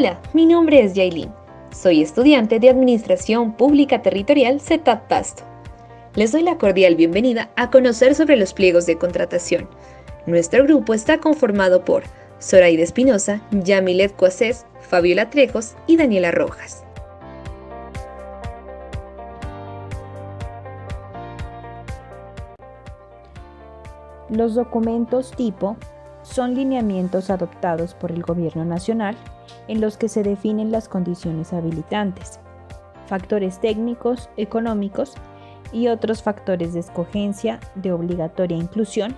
Hola, mi nombre es Yailin. Soy estudiante de Administración Pública Territorial CETAP Pasto. Les doy la cordial bienvenida a conocer sobre los pliegos de contratación. Nuestro grupo está conformado por Zoraida Espinosa, Yamilet Coases, Fabiola Trejos y Daniela Rojas. Los documentos tipo son lineamientos adoptados por el Gobierno Nacional en los que se definen las condiciones habilitantes, factores técnicos, económicos y otros factores de escogencia de obligatoria inclusión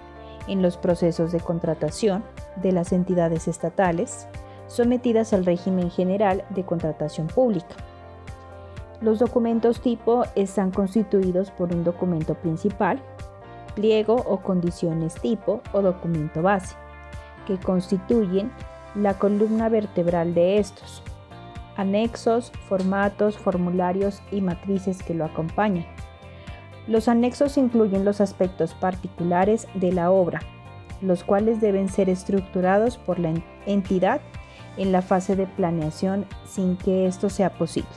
en los procesos de contratación de las entidades estatales sometidas al régimen general de contratación pública. Los documentos tipo están constituidos por un documento principal, pliego o condiciones tipo o documento base, que constituyen la columna vertebral de estos, anexos, formatos, formularios y matrices que lo acompañan. Los anexos incluyen los aspectos particulares de la obra, los cuales deben ser estructurados por la entidad en la fase de planeación sin que esto sea posible.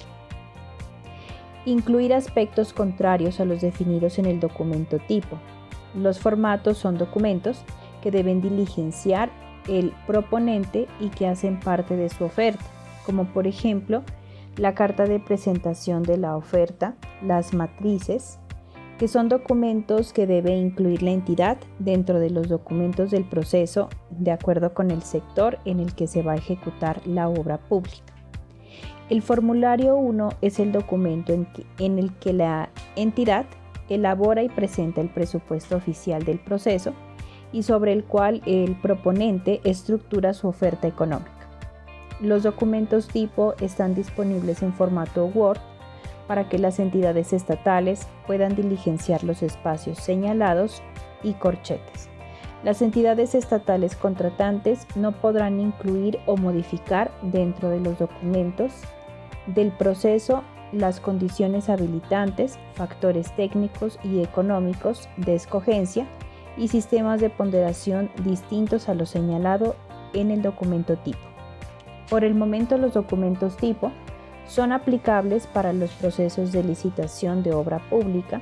Incluir aspectos contrarios a los definidos en el documento tipo. Los formatos son documentos que deben diligenciar el proponente y que hacen parte de su oferta, como por ejemplo la carta de presentación de la oferta, las matrices, que son documentos que debe incluir la entidad dentro de los documentos del proceso de acuerdo con el sector en el que se va a ejecutar la obra pública. El formulario 1 es el documento en el que la entidad elabora y presenta el presupuesto oficial del proceso y sobre el cual el proponente estructura su oferta económica. Los documentos tipo están disponibles en formato Word para que las entidades estatales puedan diligenciar los espacios señalados y corchetes. Las entidades estatales contratantes no podrán incluir o modificar dentro de los documentos del proceso las condiciones habilitantes, factores técnicos y económicos de escogencia y sistemas de ponderación distintos a lo señalado en el documento tipo. Por el momento, los documentos tipo son aplicables para los procesos de licitación de obra pública,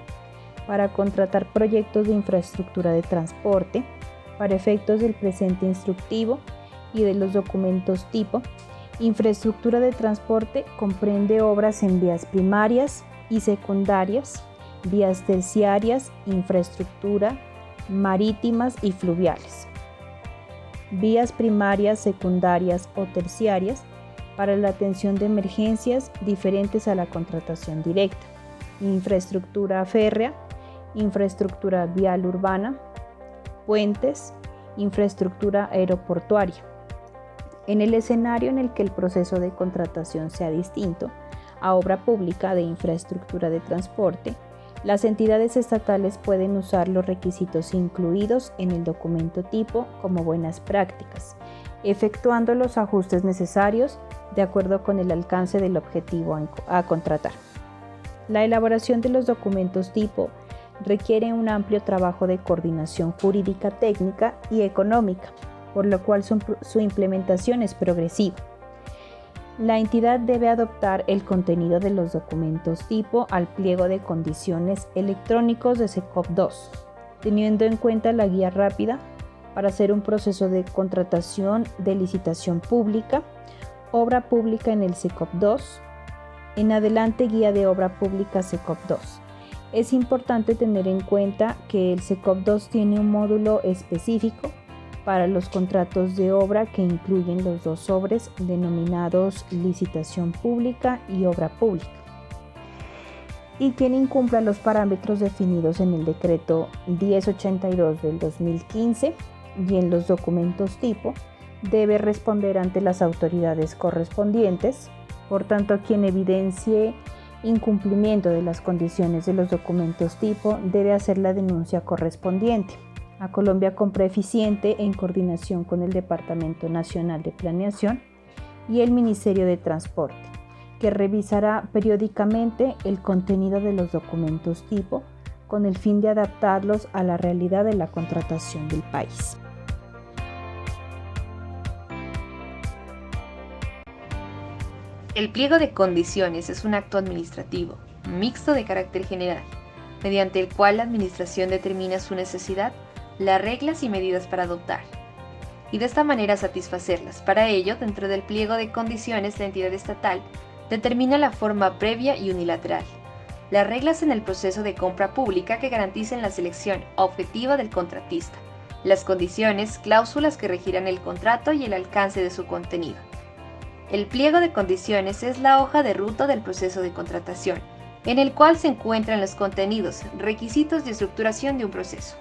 para contratar proyectos de infraestructura de transporte, para efectos del presente instructivo y de los documentos tipo. Infraestructura de transporte comprende obras en vías primarias y secundarias, vías terciarias, infraestructura marítimas y fluviales. Vías primarias, secundarias o terciarias para la atención de emergencias diferentes a la contratación directa. Infraestructura férrea, infraestructura vial urbana, puentes, infraestructura aeroportuaria. En el escenario en el que el proceso de contratación sea distinto a obra pública de infraestructura de transporte, las entidades estatales pueden usar los requisitos incluidos en el documento tipo como buenas prácticas, efectuando los ajustes necesarios de acuerdo con el alcance del objetivo a contratar. La elaboración de los documentos tipo requiere un amplio trabajo de coordinación jurídica, técnica y económica, por lo cual su implementación es progresiva. La entidad debe adoptar el contenido de los documentos tipo al pliego de condiciones electrónicos de SECOP 2, teniendo en cuenta la guía rápida para hacer un proceso de contratación de licitación pública, obra pública en el SECOP 2, en adelante guía de obra pública SECOP 2. Es importante tener en cuenta que el SECOP 2 tiene un módulo específico para los contratos de obra que incluyen los dos sobres denominados licitación pública y obra pública. Y quien incumpla los parámetros definidos en el decreto 1082 del 2015 y en los documentos tipo debe responder ante las autoridades correspondientes. Por tanto, quien evidencie incumplimiento de las condiciones de los documentos tipo debe hacer la denuncia correspondiente a Colombia Compra Eficiente en coordinación con el Departamento Nacional de Planeación y el Ministerio de Transporte, que revisará periódicamente el contenido de los documentos tipo con el fin de adaptarlos a la realidad de la contratación del país. El pliego de condiciones es un acto administrativo, mixto de carácter general, mediante el cual la Administración determina su necesidad, las reglas y medidas para adoptar, y de esta manera satisfacerlas. Para ello, dentro del pliego de condiciones, la entidad estatal determina la forma previa y unilateral, las reglas en el proceso de compra pública que garanticen la selección objetiva del contratista, las condiciones, cláusulas que regirán el contrato y el alcance de su contenido. El pliego de condiciones es la hoja de ruta del proceso de contratación, en el cual se encuentran los contenidos, requisitos y estructuración de un proceso.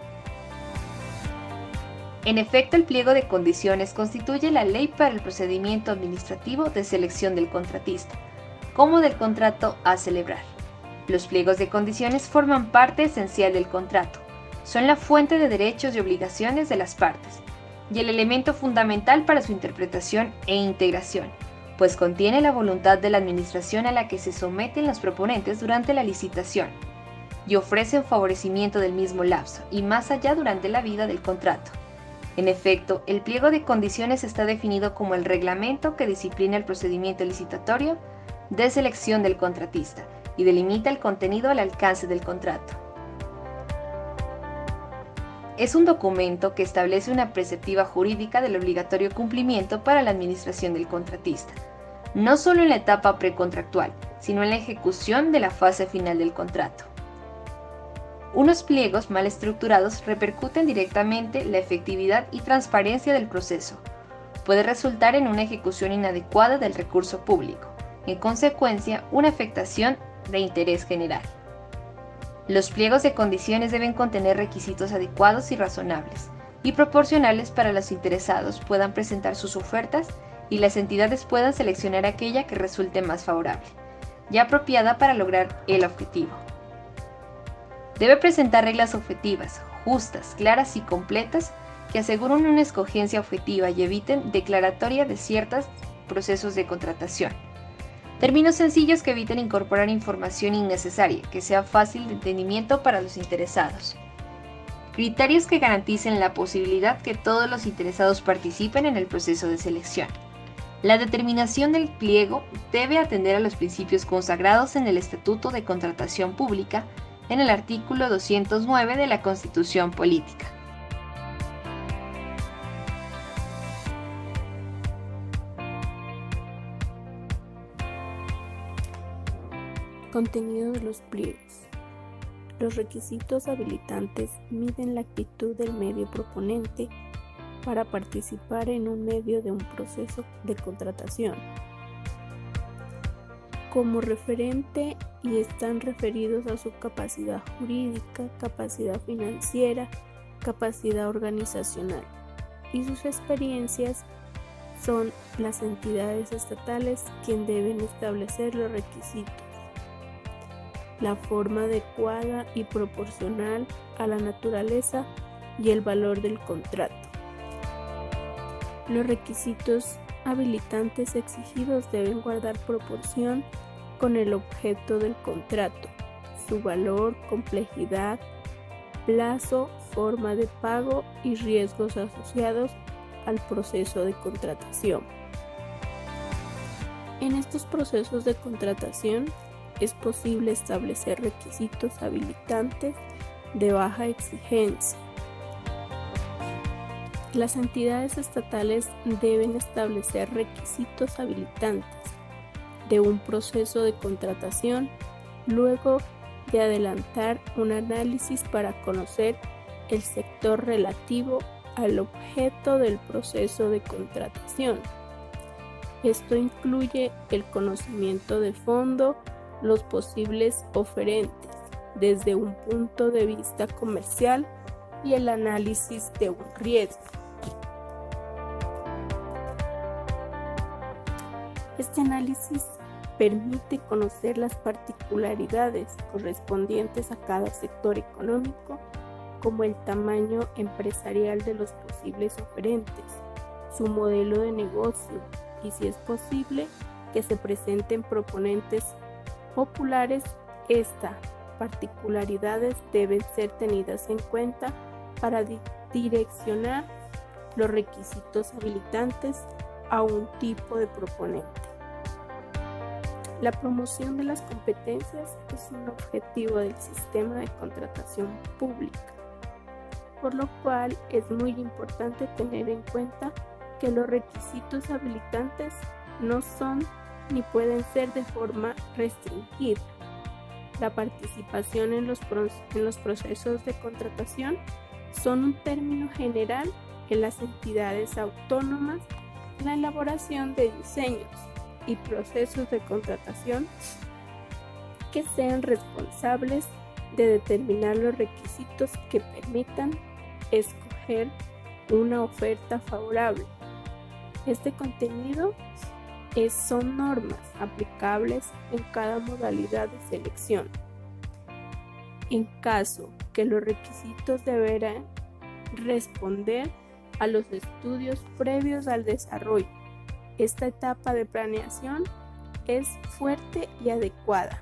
En efecto, el pliego de condiciones constituye la ley para el procedimiento administrativo de selección del contratista, como del contrato a celebrar. Los pliegos de condiciones forman parte esencial del contrato, son la fuente de derechos y obligaciones de las partes, y el elemento fundamental para su interpretación e integración, pues contiene la voluntad de la administración a la que se someten los proponentes durante la licitación, y ofrece un favorecimiento del mismo lapso y más allá durante la vida del contrato. En efecto, el pliego de condiciones está definido como el reglamento que disciplina el procedimiento licitatorio de selección del contratista y delimita el contenido al alcance del contrato. Es un documento que establece una preceptiva jurídica del obligatorio cumplimiento para la administración del contratista, no solo en la etapa precontractual, sino en la ejecución de la fase final del contrato. Unos pliegos mal estructurados repercuten directamente la efectividad y transparencia del proceso. Puede resultar en una ejecución inadecuada del recurso público, en consecuencia, una afectación de interés general. Los pliegos de condiciones deben contener requisitos adecuados y razonables, y proporcionales para los interesados puedan presentar sus ofertas y las entidades puedan seleccionar aquella que resulte más favorable y apropiada para lograr el objetivo. Debe presentar reglas objetivas, justas, claras y completas que aseguren una escogencia objetiva y eviten declaratoria de ciertos procesos de contratación. Términos sencillos que eviten incorporar información innecesaria, que sea fácil de entendimiento para los interesados. Criterios que garanticen la posibilidad que todos los interesados participen en el proceso de selección. La determinación del pliego debe atender a los principios consagrados en el Estatuto de Contratación Pública en el artículo 209 de la Constitución Política. Contenido de los pliegos. Los requisitos habilitantes miden la actitud del medio proponente para participar en un medio de un proceso de contratación. Como referente y están referidos a su capacidad jurídica, capacidad financiera, capacidad organizacional y sus experiencias. Son las entidades estatales quienes deben establecer los requisitos, la forma adecuada y proporcional a la naturaleza y el valor del contrato. Los requisitos habilitantes exigidos deben guardar proporción con el objeto del contrato, su valor, complejidad, plazo, forma de pago y riesgos asociados al proceso de contratación. En estos procesos de contratación es posible establecer requisitos habilitantes de baja exigencia. Las entidades estatales deben establecer requisitos habilitantes de un proceso de contratación luego de adelantar un análisis para conocer el sector relativo al objeto del proceso de contratación. Esto incluye el conocimiento de fondo, los posibles oferentes desde un punto de vista comercial y el análisis de un riesgo. Este análisis permite conocer las particularidades correspondientes a cada sector económico, como el tamaño empresarial de los posibles oferentes, su modelo de negocio y, si es posible, que se presenten proponentes populares. Estas particularidades deben ser tenidas en cuenta para direccionar los requisitos habilitantes a un tipo de proponente. La promoción de las competencias es un objetivo del sistema de contratación pública, por lo cual es muy importante tener en cuenta que los requisitos habilitantes no son ni pueden ser de forma restringida. La participación en los procesos de contratación son un término general en las entidades autónomas en la elaboración de diseños y procesos de contratación que sean responsables de determinar los requisitos que permitan escoger una oferta favorable. Este contenido son normas aplicables en cada modalidad de selección. En caso que los requisitos deberán responder a los estudios previos al desarrollo, esta etapa de planeación es fuerte y adecuada.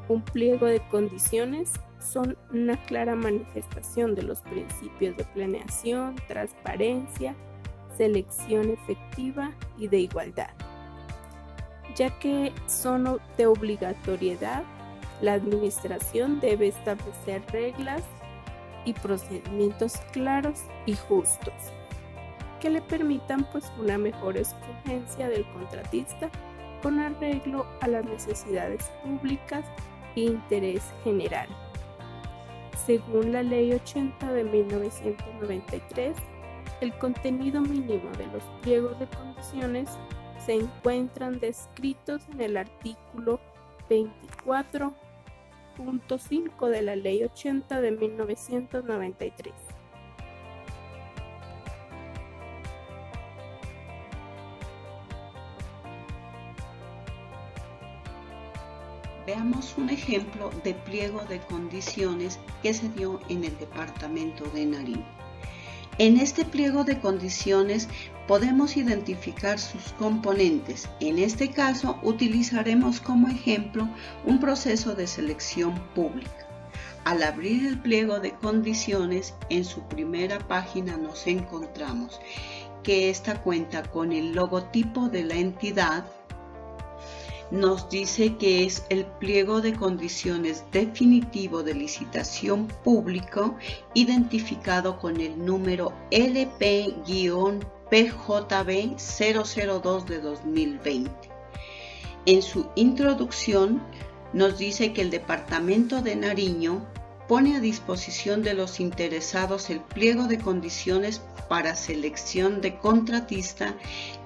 Un pliego de condiciones son una clara manifestación de los principios de planeación, transparencia, selección efectiva y de igualdad. Ya que son de obligatoriedad, la administración debe establecer reglas y procedimientos claros y justos que le permitan una mejor escogencia del contratista con arreglo a las necesidades públicas e interés general. Según la Ley 80 de 1993, el contenido mínimo de los pliegos de condiciones se encuentran descritos en el artículo 24.5 de la Ley 80 de 1993. Veamos un ejemplo de pliego de condiciones que se dio en el departamento de Nariño. En este pliego de condiciones podemos identificar sus componentes. En este caso utilizaremos como ejemplo un proceso de selección pública. Al abrir el pliego de condiciones, en su primera página nos encontramos que esta cuenta con el logotipo de la entidad. Nos dice que es el pliego de condiciones definitivo de licitación público identificado con el número LP-PJB 002 de 2020. En su introducción nos dice que el Departamento de Nariño pone a disposición de los interesados el pliego de condiciones para selección de contratista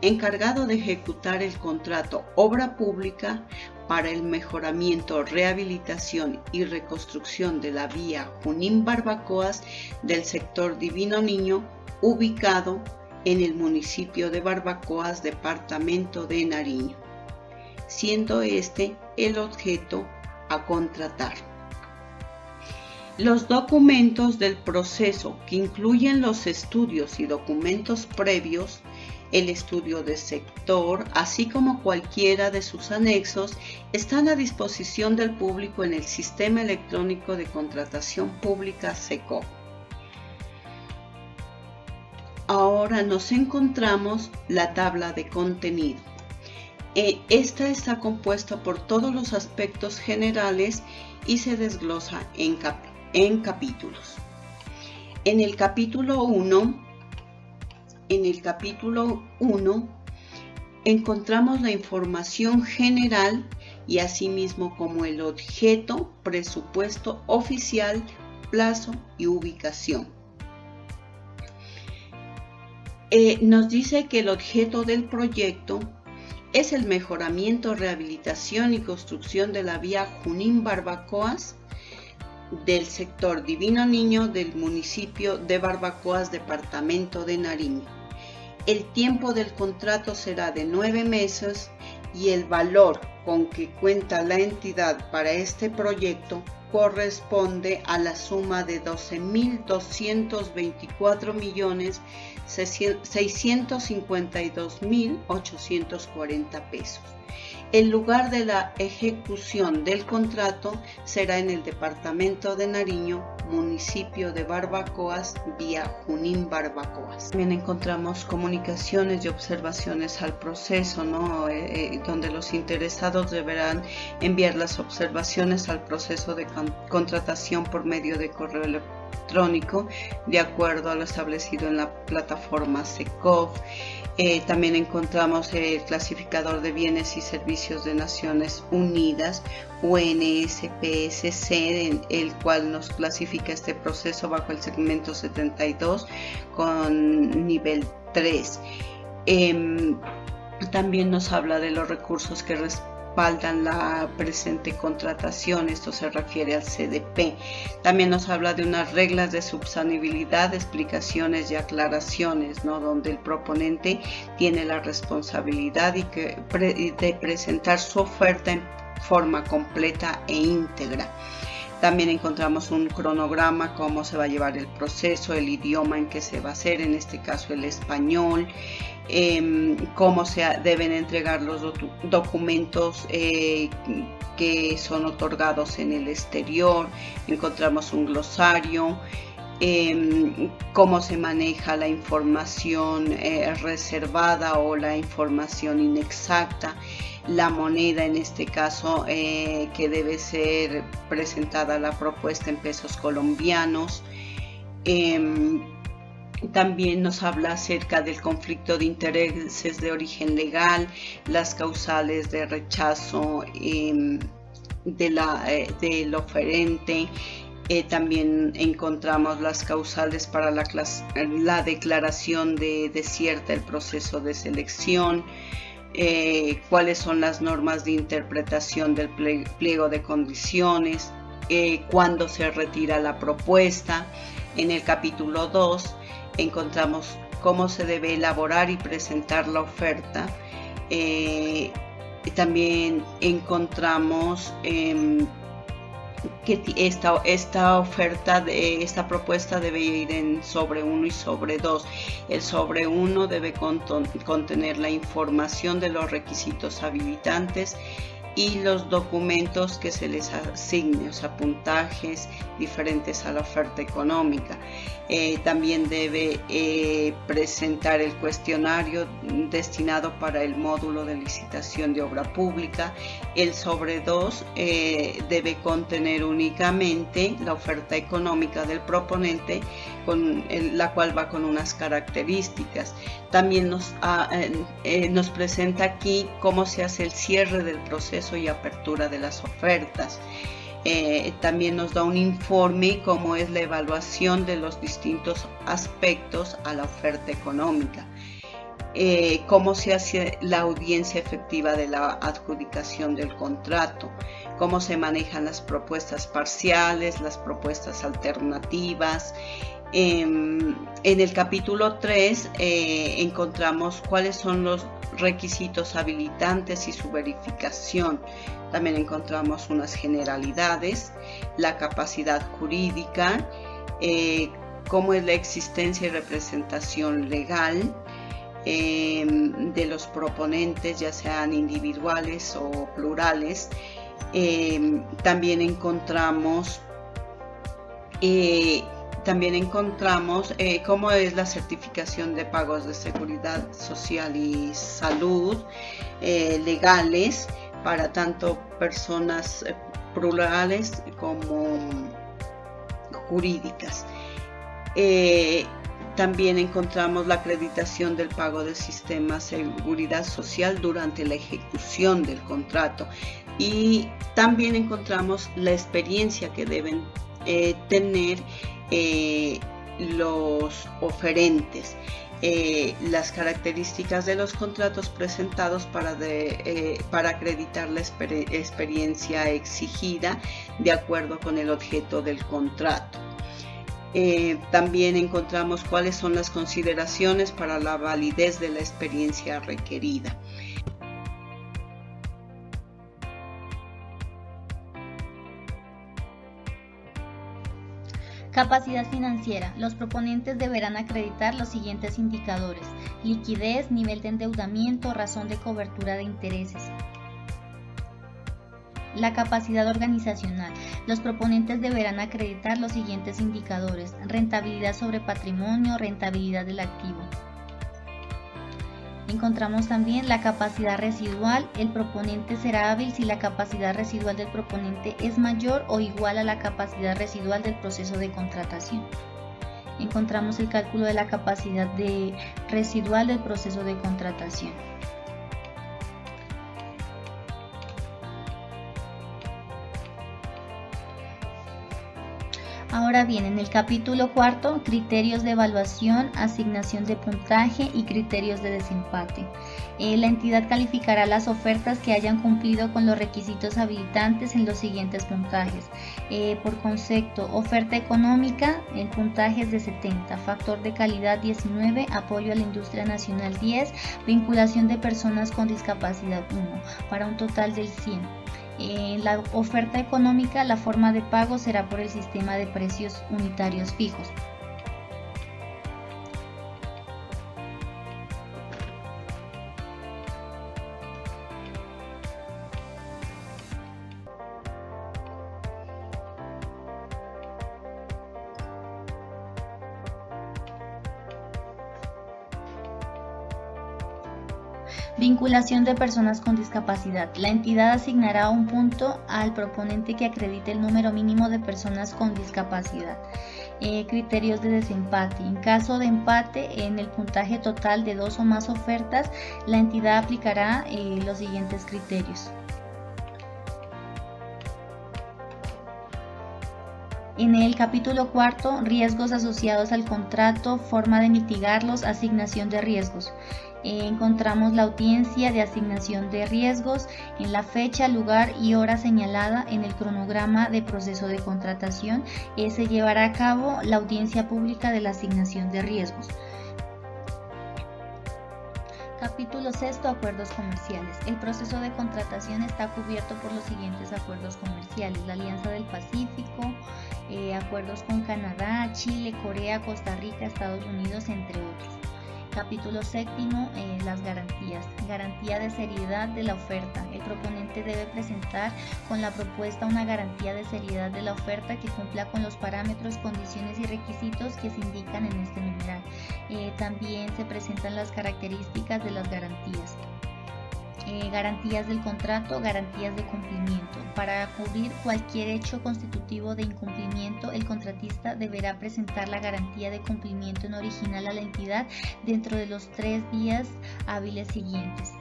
encargado de ejecutar el contrato obra pública para el mejoramiento, rehabilitación y reconstrucción de la vía Junín-Barbacoas del sector Divino Niño, ubicado en el municipio de Barbacoas, departamento de Nariño, siendo este el objeto a contratar. Los documentos del proceso, que incluyen los estudios y documentos previos, el estudio de sector, así como cualquiera de sus anexos, están a disposición del público en el Sistema Electrónico de Contratación Pública SECOP. Ahora nos encontramos la tabla de contenido. Esta está compuesta por todos los aspectos generales y se desglosa en capítulos. En el capítulo 1 encontramos la información general y asimismo como el objeto, presupuesto oficial, plazo y ubicación. Nos dice que el objeto del proyecto es el mejoramiento, rehabilitación y construcción de la vía Junín-Barbacoas del sector Divino Niño del municipio de Barbacoas, departamento de Nariño. El tiempo del contrato será de 9 meses y el valor con que cuenta la entidad para este proyecto corresponde a la suma de 12.224.652.840 pesos. El lugar de la ejecución del contrato será en el departamento de Nariño, municipio de Barbacoas, vía Junín Barbacoas. También encontramos comunicaciones y observaciones al proceso, ¿no? Donde los interesados deberán enviar las observaciones al proceso de contratación por medio de correo electrónico, de acuerdo a lo establecido en la plataforma SECOV. También encontramos el clasificador de bienes y servicios de Naciones Unidas, UNSPSC, el cual nos clasifica este proceso bajo el segmento 72 con nivel 3. También nos habla de los recursos que respaldan la presente contratación, esto se refiere al CDP. También nos habla de unas reglas de subsanabilidad, explicaciones y aclaraciones, ¿no? Donde el proponente tiene la responsabilidad de presentar su oferta en forma completa e íntegra. También encontramos un cronograma, cómo se va a llevar el proceso, el idioma en que se va a hacer, en este caso el español, cómo se deben entregar los documentos que son otorgados en el exterior. Encontramos un glosario, cómo se maneja la información reservada o la información inexacta, la moneda en este caso que debe ser presentada la propuesta en pesos colombianos. También nos habla acerca del conflicto de intereses de origen legal, las causales de rechazo del oferente. También encontramos las causales para la declaración de desierta el proceso de selección, cuáles son las normas de interpretación del pliego de condiciones, cuándo se retira la propuesta. En el capítulo 2 encontramos cómo se debe elaborar y presentar la oferta. También encontramos que esta propuesta debe ir en sobre 1 y sobre 2. El sobre 1 debe contener la información de los requisitos habilitantes y los documentos que se les asigne, o sea, puntajes diferentes a la oferta económica. También debe presentar el cuestionario destinado para el módulo de licitación de obra pública. El sobre 2 debe contener únicamente la oferta económica del proponente, la cual va con unas características. También nos presenta aquí cómo se hace el cierre del proceso y apertura de las ofertas. También nos da un informe cómo es la evaluación de los distintos aspectos a la oferta económica, cómo se hace la audiencia efectiva de la adjudicación del contrato, cómo se manejan las propuestas parciales, las propuestas alternativas. En el capítulo 3 encontramos cuáles son los requisitos habilitantes y su verificación. También encontramos unas generalidades, la capacidad jurídica, cómo es la existencia y representación legal de los proponentes, ya sean individuales o plurales. También encontramos cómo es la certificación de pagos de seguridad social y salud legales para tanto personas plurales como jurídicas. También encontramos la acreditación del pago del sistema de seguridad social durante la ejecución del contrato, y también encontramos la experiencia que deben tener los oferentes, las características de los contratos presentados para acreditar la experiencia exigida de acuerdo con el objeto del contrato. También encontramos cuáles son las consideraciones para la validez de la experiencia requerida. Capacidad financiera. Los proponentes deberán acreditar los siguientes indicadores: liquidez, nivel de endeudamiento, razón de cobertura de intereses. La capacidad organizacional. Los proponentes deberán acreditar los siguientes indicadores: rentabilidad sobre patrimonio, rentabilidad del activo. Encontramos también la capacidad residual. El proponente será hábil si la capacidad residual del proponente es mayor o igual a la capacidad residual del proceso de contratación. Encontramos el cálculo de la capacidad residual del proceso de contratación. Ahora bien, en el capítulo cuarto, criterios de evaluación, asignación de puntaje y criterios de desempate. La entidad calificará las ofertas que hayan cumplido con los requisitos habilitantes en los siguientes puntajes. Por concepto, oferta económica, el puntaje es de 70, factor de calidad 19, apoyo a la industria nacional 10, vinculación de personas con discapacidad 1, para un total del 100. En la oferta económica, la forma de pago será por el sistema de precios unitarios fijos. Vinculación de personas con discapacidad. La entidad asignará un punto al proponente que acredite el número mínimo de personas con discapacidad. Criterios de desempate. En caso de empate en el puntaje total de 2 o más ofertas, la entidad aplicará los siguientes criterios. En el capítulo cuarto, riesgos asociados al contrato, forma de mitigarlos, asignación de riesgos. Encontramos la audiencia de asignación de riesgos en la fecha, lugar y hora señalada en el cronograma de proceso de contratación. Se llevará a cabo la audiencia pública de la asignación de riesgos. Capítulo sexto, acuerdos comerciales. El proceso de contratación está cubierto por los siguientes acuerdos comerciales: la Alianza del Pacífico, acuerdos con Canadá, Chile, Corea, Costa Rica, Estados Unidos, entre otros. Capítulo séptimo, las garantías. Garantía de seriedad de la oferta. El proponente debe presentar con la propuesta una garantía de seriedad de la oferta que cumpla con los parámetros, condiciones y requisitos que se indican en este numeral. También se presentan las características de las garantías. Garantías del contrato, garantías de cumplimiento. Para cubrir cualquier hecho constitutivo de incumplimiento, el contratista deberá presentar la garantía de cumplimiento en original a la entidad dentro de los 3 días hábiles siguientes.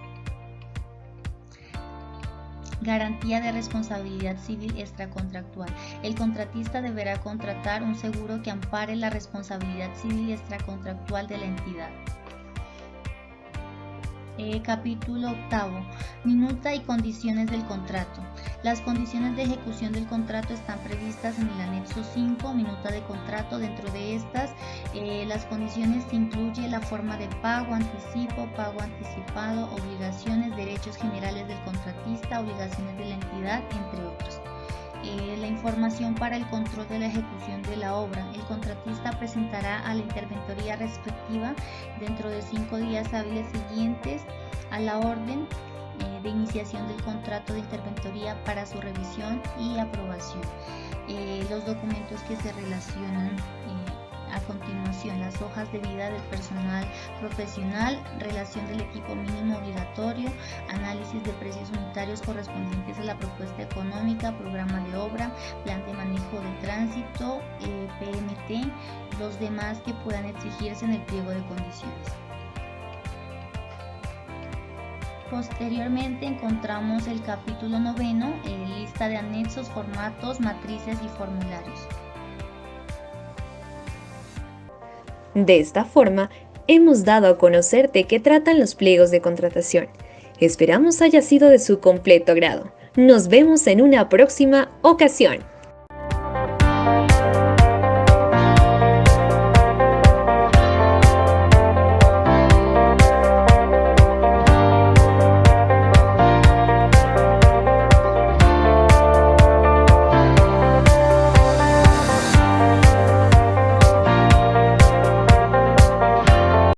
Garantía de responsabilidad civil extracontractual. El contratista deberá contratar un seguro que ampare la responsabilidad civil extracontractual de la entidad. Capítulo octavo, minuta y condiciones del contrato. Las condiciones de ejecución del contrato están previstas en el anexo 5, minuta de contrato. Dentro de estas, las condiciones incluyen la forma de pago, anticipo, pago anticipado, obligaciones, derechos generales del contratista, obligaciones de la entidad, entre otros. La información para el control de la ejecución de la obra. El contratista presentará a la interventoría respectiva dentro de 5 días hábiles siguientes a la orden de iniciación del contrato de interventoría para su revisión y aprobación. Los documentos que se relacionan a continuación: las hojas de vida del personal profesional, relación del equipo mínimo obligatorio, análisis de precios unitarios correspondientes a la propuesta económica, programa de obra, plan de manejo de tránsito, PMT, los demás que puedan exigirse en el pliego de condiciones. Posteriormente encontramos el capítulo noveno, lista de anexos, formatos, matrices y formularios. De esta forma, hemos dado a conocer de qué tratan los pliegos de contratación. Esperamos haya sido de su completo agrado. Nos vemos en una próxima ocasión.